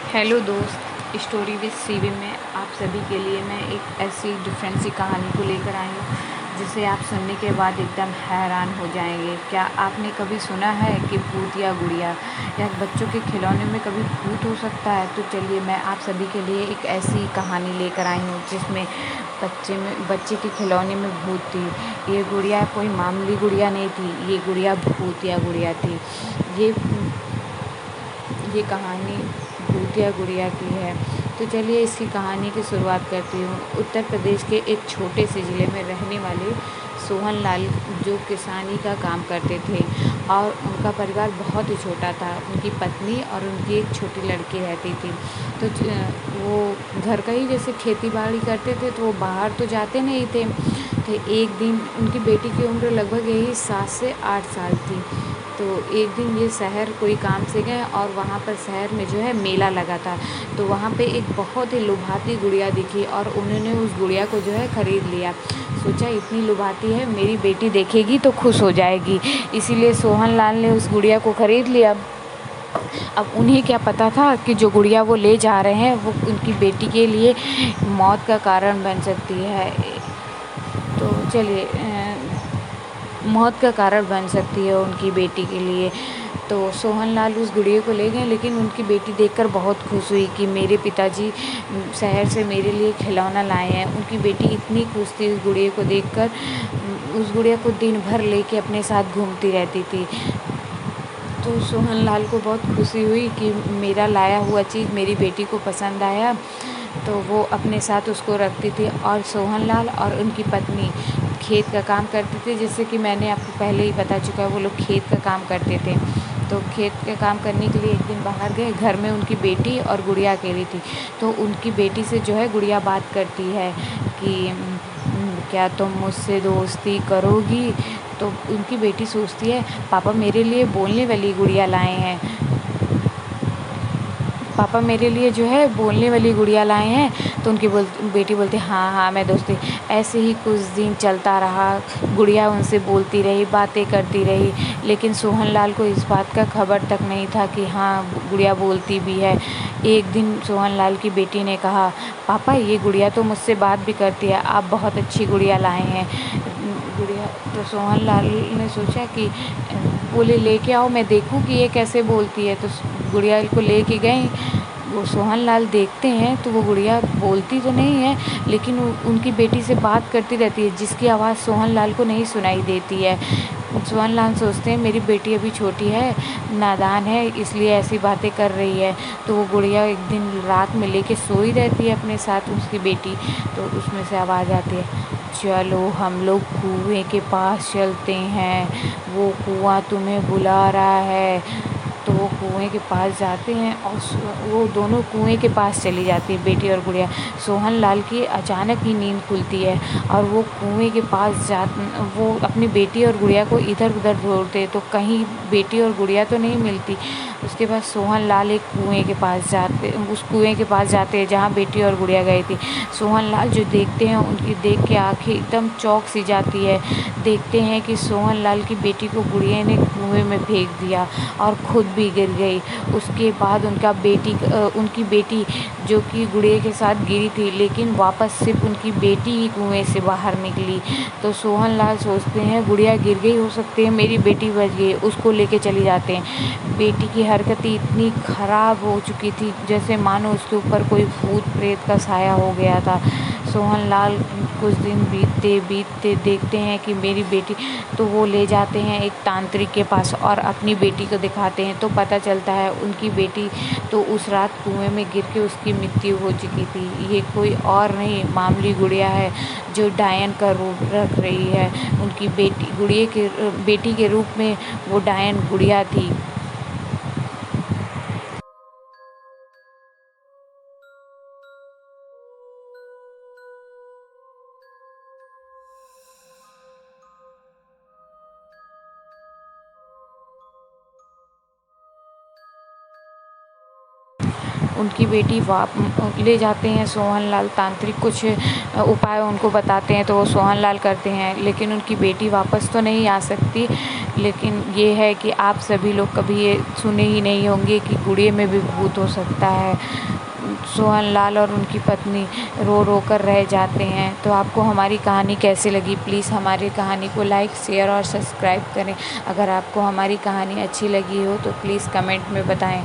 Hello दोस्त, story with CV में आप सभी के लिए मैं एक ऐसी डिफरेंट सी कहानी को लेकर आई हूँ जिसे आप सुनने के बाद एकदम हैरान हो जाएंगे। क्या आपने कभी सुना है कि भूत या गुड़िया या बच्चों के खिलौने में कभी भूत हो सकता है? तो चलिए मैं आप सभी के लिए एक ऐसी कहानी लेकर आई हूँ जिसमें बच्चे के खिलौने में भूत थी। ये गुड़िया कोई मामूली गुड़िया नहीं थी, ये गुड़िया भूतिया गुड़िया थी। ये कहानी भूतिया गुड़िया की है। तो चलिए इसकी कहानी की शुरुआत करती हूँ। उत्तर प्रदेश के एक छोटे से ज़िले में रहने वाले सोहन लाल जो किसानी का काम करते थे और उनका परिवार बहुत ही छोटा था। उनकी पत्नी और उनकी एक छोटी लड़की रहती थी। तो वो घर का ही जैसे खेती बाड़ी करते थे, तो वो बाहर तो जाते नहीं थे। तो एक दिन उनकी बेटी की उम्र लगभग यही 7 से 8 साल थी। तो एक दिन ये शहर कोई काम से गए और वहाँ पर शहर में जो है मेला लगा था। तो वहाँ पे एक बहुत ही लुभाती गुड़िया दिखी और उन्होंने उस गुड़िया को जो है ख़रीद लिया। सोचा इतनी लुभाती है, मेरी बेटी देखेगी तो खुश हो जाएगी, इसीलिए सोहन लाल ने उस गुड़िया को ख़रीद लिया। अब उन्हें क्या पता था कि जो गुड़िया वो ले जा रहे हैं वो उनकी बेटी के लिए मौत का कारण बन सकती है। तो चलिए मौत का कारण बन सकती है उनकी बेटी के लिए। तो सोहन लाल उस गुड़िया को ले गए, लेकिन उनकी बेटी देखकर बहुत खुश हुई कि मेरे पिताजी शहर से मेरे लिए खिलौना लाए हैं। उनकी बेटी इतनी खुश थी उस गुड़िया को देखकर, उस गुड़िया को दिन भर लेके अपने साथ घूमती रहती थी। तो सोहन लाल को बहुत खुशी हुई कि मेरा लाया हुआ चीज़ मेरी बेटी को पसंद आया। तो वो अपने साथ उसको रखती थी और सोहन लाल और उनकी पत्नी खेत का काम करते थे। जैसे कि मैंने आपको पहले ही बता चुका है, वो लोग खेत का काम करते थे। तो खेत का काम करने के लिए एक दिन बाहर गए। घर में उनकी बेटी और गुड़िया अकेली थी। तो उनकी बेटी से जो है गुड़िया बात करती है कि क्या तुम मुझसे दोस्ती करोगी? तो उनकी बेटी सोचती है पापा मेरे लिए बोलने वाली गुड़िया लाए हैं, पापा मेरे लिए जो है बोलने वाली गुड़िया लाए हैं। तो उनकी बेटी बोलती हाँ हाँ मैं दोस्ती। ऐसे ही कुछ दिन चलता रहा। गुड़िया उनसे बोलती रही, बातें करती रही, लेकिन सोहन लाल को इस बात का खबर तक नहीं था कि हाँ गुड़िया बोलती भी है। एक दिन सोहन लाल की बेटी ने कहा पापा ये गुड़िया तो मुझसे बात भी करती है, आप बहुत अच्छी गुड़िया लाए हैं। गुड़िया तो सोहन लाल ने सोचा कि बोले लेके आओ मैं देखूं कि ये कैसे बोलती है। तो गुड़िया को लेके गए। वो सोहन लाल देखते हैं तो वो गुड़िया बोलती तो नहीं है, लेकिन उनकी बेटी से बात करती रहती है जिसकी आवाज़ सोहन लाल को नहीं सुनाई देती है। सोहन लाल सोचते हैं मेरी बेटी अभी छोटी है, नादान है, इसलिए ऐसी बातें कर रही है। तो वो गुड़िया एक दिन रात में लेके सोई रहती है अपने साथ उसकी बेटी। तो उसमें से आवाज़ आती है चलो हम लोग कुएं के पास चलते हैं, वो कुआं तुम्हें बुला रहा है। तो वो कुएं के पास जाते हैं और वो दोनों कुएं के पास चली जाती है बेटी और गुड़िया। सोहन लाल की अचानक ही नींद खुलती है और वो कुएं के पास वो अपनी बेटी और गुड़िया को इधर उधर ढूंढते, तो कहीं बेटी और गुड़िया तो नहीं मिलती। उसके बाद सोहन लाल एक कुएं के पास जाते उस कुएं के पास जाते हैं जहाँ बेटी और गुड़िया गई थी। सोहन लाल जो देखते हैं उनकी देख के आंखें एकदम चौंक सी जाती है। देखते हैं कि सोहन लाल की बेटी को गुड़िया ने कुएं में फेंक दिया और खुद भी गिर गई। उसके बाद उनकी बेटी जो कि गुड़िया के साथ गिरी थी, लेकिन वापस सिर्फ उनकी बेटी ही कुएं से बाहर निकली। तो सोहन लाल सोचते हैं गुड़िया गिर गई, हो सकती है मेरी बेटी बच गई, उसको लेके चले जाते हैं। बेटी की हरकतें इतनी ख़राब हो चुकी थी जैसे मानो उसके ऊपर कोई भूत प्रेत का साया हो गया था। सोहन लाल कुछ दिन बीतते बीतते देखते हैं कि मेरी बेटी, तो वो ले जाते हैं एक तांत्रिक के पास और अपनी बेटी को दिखाते हैं। तो पता चलता है उनकी बेटी तो उस रात कुएं में गिर के उसकी मृत्यु हो चुकी थी। ये कोई और नहीं मामूली गुड़िया है जो डायन का रूप रख रही है। उनकी बेटी के रूप में वो डायन गुड़िया थी। उनकी बेटी ले जाते हैं सोहन लाल, तांत्रिक कुछ उपाय उनको बताते हैं तो वो सोहन लाल करते हैं, लेकिन उनकी बेटी वापस तो नहीं आ सकती। लेकिन ये है कि आप सभी लोग कभी ये सुने ही नहीं होंगे कि गुड़िया में भी भूत हो सकता है। सोहन लाल और उनकी पत्नी रो रो कर रह जाते हैं। तो आपको हमारी कहानी कैसी लगी, प्लीज़ हमारी कहानी को लाइक, शेयर और सब्सक्राइब करें। अगर आपको हमारी कहानी अच्छी लगी हो तो प्लीज़ कमेंट में बताएं।